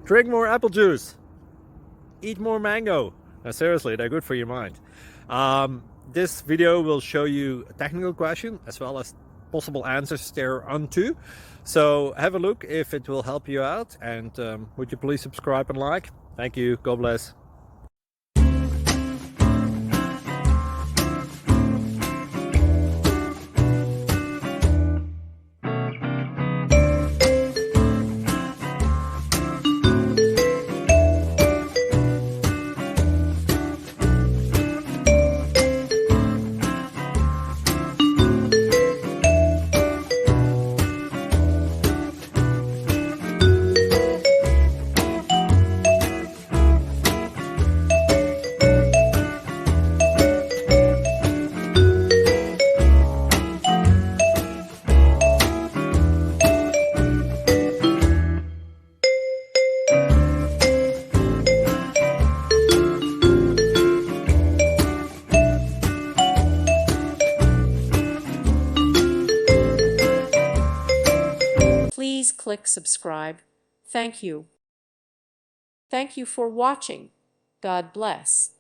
Drink more apple juice. Eat more mango. Seriously, they're good for your mind. This video will show you a technical question as well as possible answers thereunto. So have a look if it will help you out, and would you please subscribe and like? Thank you. God bless. Please click subscribe. Thank you. Thank you for watching. God bless.